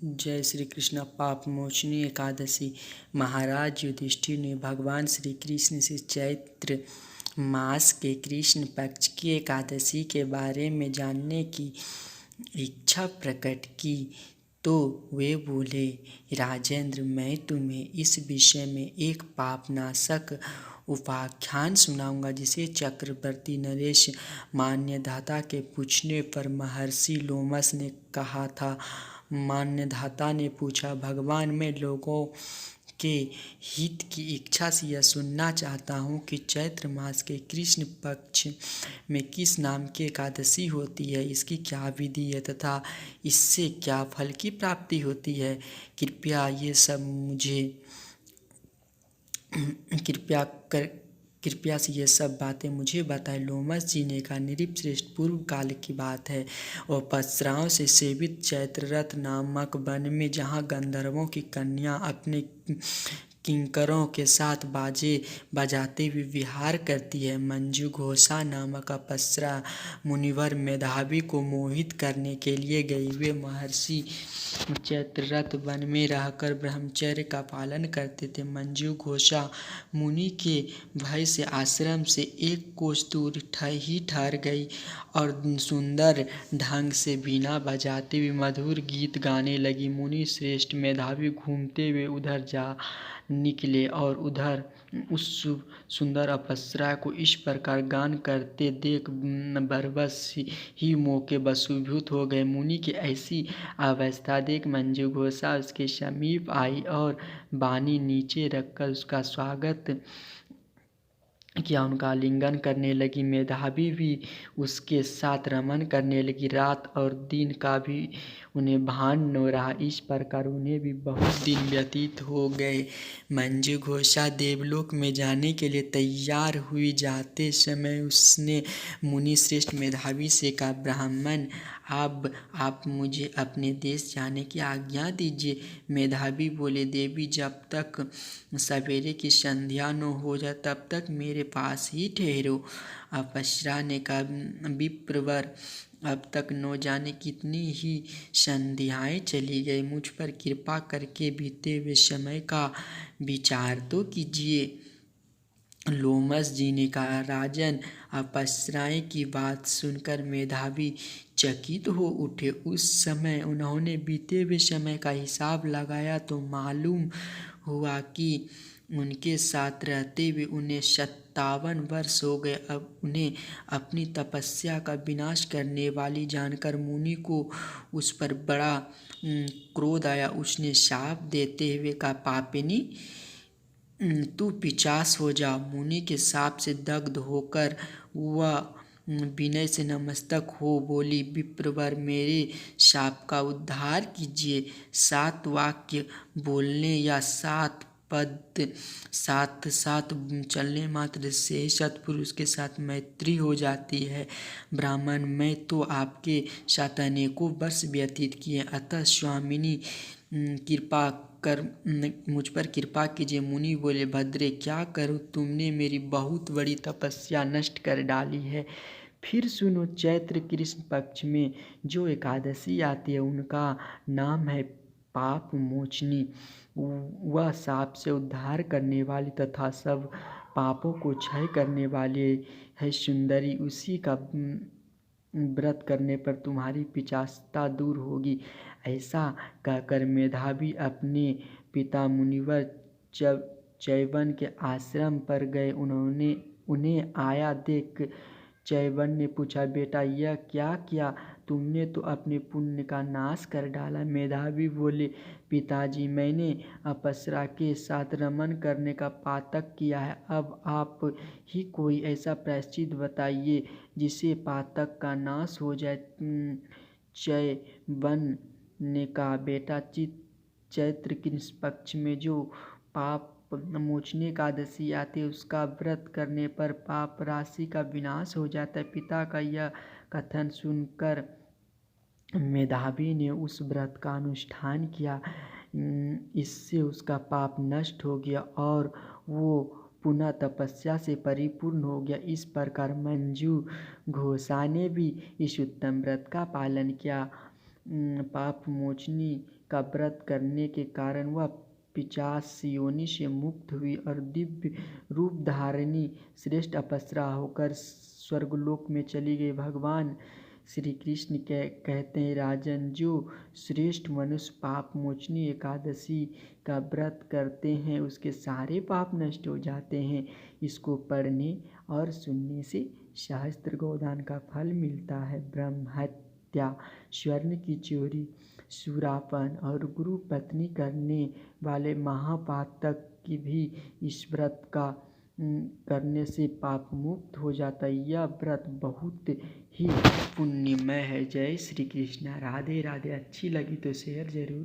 जय श्री कृष्ण। पाप मोचनी एकादशी। महाराज युधिष्ठिर ने भगवान श्री कृष्ण से चैत्र मास के कृष्ण पक्ष की एकादशी के बारे में जानने की इच्छा प्रकट की तो वे बोले, राजेंद्र, मैं तुम्हें इस विषय में एक पापनाशक उपाख्यान सुनाऊंगा जिसे चक्रवर्ती नरेश मान्यधाता के पूछने पर महर्षि लोमस ने कहा था। मान्यधाता ने पूछा, भगवान, मैं लोगों के हित की इच्छा से यह सुनना चाहता हूँ कि चैत्र मास के कृष्ण पक्ष में किस नाम की एकादशी होती है, इसकी क्या विधि है तथा इससे क्या फल की प्राप्ति होती है। कृपया से ये सब बातें मुझे बताएं। लोमस जी ने कहा, नृपश्रेष्ठ, पूर्व काल की बात है। और अप्सराओं से सेवित चैत्ररथ नामक वन में, जहाँ गंधर्वों की कन्या अपने किंकरों के साथ बाजे बजाते हुए विहार करती है, मंजू घोषा नामक अप्सरा मुनिवर मेधावी को मोहित करने के लिए गई। वे महर्षि चैत्ररथ वन में रहकर ब्रह्मचर्य का पालन करते थे। मंजू घोषा मुनि के भय से आश्रम से एक कोस दूर ही ठहर गई और सुंदर ढंग से वीणा बजाते हुए मधुर गीत गाने लगी। मुनि श्रेष्ठ मेधावी घूमते हुए उधर जा निकले और उधर उस सुंदर अप्सरा को इस प्रकार गान करते देख बरबस ही मोह के वशीभूत हो गए। मुनि की ऐसी अवस्था देख मंजू घोषा उसके समीप आई और बानी नीचे रखकर उसका स्वागत किया, उनका आलिंगन करने लगी। मेधावी भी उसके साथ रमन करने लगी। रात और दिन का भी उन्हें भान न रहा। इस प्रकार उन्हें भी बहुत दिन व्यतीत हो गए। मंजू घोषा देवलोक में जाने के लिए तैयार हुई। जाते समय उसने मुनि श्रेष्ठ मेधावी से कहा, ब्राह्मण, अब आप मुझे अपने देश जाने की आज्ञा दीजिए। मेधावी बोले, देवी, जब तक सवेरे की संध्या न हो जाए तब तक मेरे पास ही ठहरो। अप्सरा ने कहा, विप्रवर, अब तक न जाने कितनी ही संध्याएं चली गई, मुझ पर कृपा करके बीते हुए समय का विचार तो कीजिए। लोमस जी ने कहा, राजन, अप्सराएं की बात सुनकर मेधावी चकित हो उठे। उस समय उन्होंने बीते हुए समय का हिसाब लगाया तो मालूम हुआ कि उनके साथ रहते हुए उन्हें 57 वर्ष हो गए। अब उन्हें अपनी तपस्या का विनाश करने वाली जानकर मुनि को उस पर बड़ा क्रोध आया। उसने शाप देते हुए कहा, पापिनी, तू पिशाच हो जा। मुनि के शाप से दग्ध होकर वह विनय से नमस्तक हो बोली, विप्रवर, मेरे शाप का उद्धार कीजिए। 7 वाक्य बोलने या 7 पद साथ साथ चलने मात्र से ही सत्पुरुष के साथ मैत्री हो जाती है। ब्राह्मण, मैं तो आपके साथ अनेकों वर्ष व्यतीत किए, अतः स्वामिनी कृपा कर मुझ पर कृपा कीजिए। मुनि बोले, भद्रे, क्या करूं, तुमने मेरी बहुत बड़ी तपस्या नष्ट कर डाली है। फिर सुनो, चैत्र कृष्ण पक्ष में जो एकादशी आती है उनका नाम है पाप मोचनी। वह शाप से उद्धार करने वाली तथा सब पापों को क्षय करने वाली है। सुंदरी, उसी का व्रत करने पर तुम्हारी पिशाचता दूर होगी। ऐसा कहकर मेधावी अपने पिता मुनिवर चैवन के आश्रम पर गए। उन्हें आया देख चैवन ने पूछा, बेटा, यह क्या किया? तुमने तो अपने पुण्य का नाश कर डाला। मेधावी बोले, पिताजी, मैंने अप्सरा के साथ रमन करने का पातक किया है। अब आप ही कोई ऐसा प्रायश्चित बताइए जिससे पातक का नाश हो जाए। चैवन ने कहा, बेटा, चैत्र कृष्ण पक्ष में जो पाप मोचनी एकादशी आती है उसका व्रत करने पर पाप राशि का विनाश हो जाता है। पिता का यह कथन सुनकर मेधावी ने उस व्रत का अनुष्ठान किया। इससे उसका पाप नष्ट हो गया और वो पुनः तपस्या से परिपूर्ण हो गया। इस प्रकार मंजू घोषा ने भी इस उत्तम व्रत का पालन किया। पाप मोचनी का व्रत करने के कारण वह पिशाच योनि से मुक्त हुई और दिव्य रूप धारिणी श्रेष्ठ अप्सरा होकर स्वर्गलोक में चली गई। भगवान श्री कृष्ण कहते हैं, राजन, जो श्रेष्ठ मनुष्य पाप मोचनी एकादशी का व्रत करते हैं उसके सारे पाप नष्ट हो जाते हैं। इसको पढ़ने और सुनने से सहस्त्र गोदान का फल मिलता है। ब्रह्म हत्या, स्वर्ण की चोरी, सुरापान और गुरु पत्नी करने वाले महापातक की भी इस व्रत का करने से पाप मुक्त हो जाता है। यह व्रत बहुत ही पुण्यमय है। जय श्री कृष्णा। राधे राधे। अच्छी लगी तो शेयर जरूर।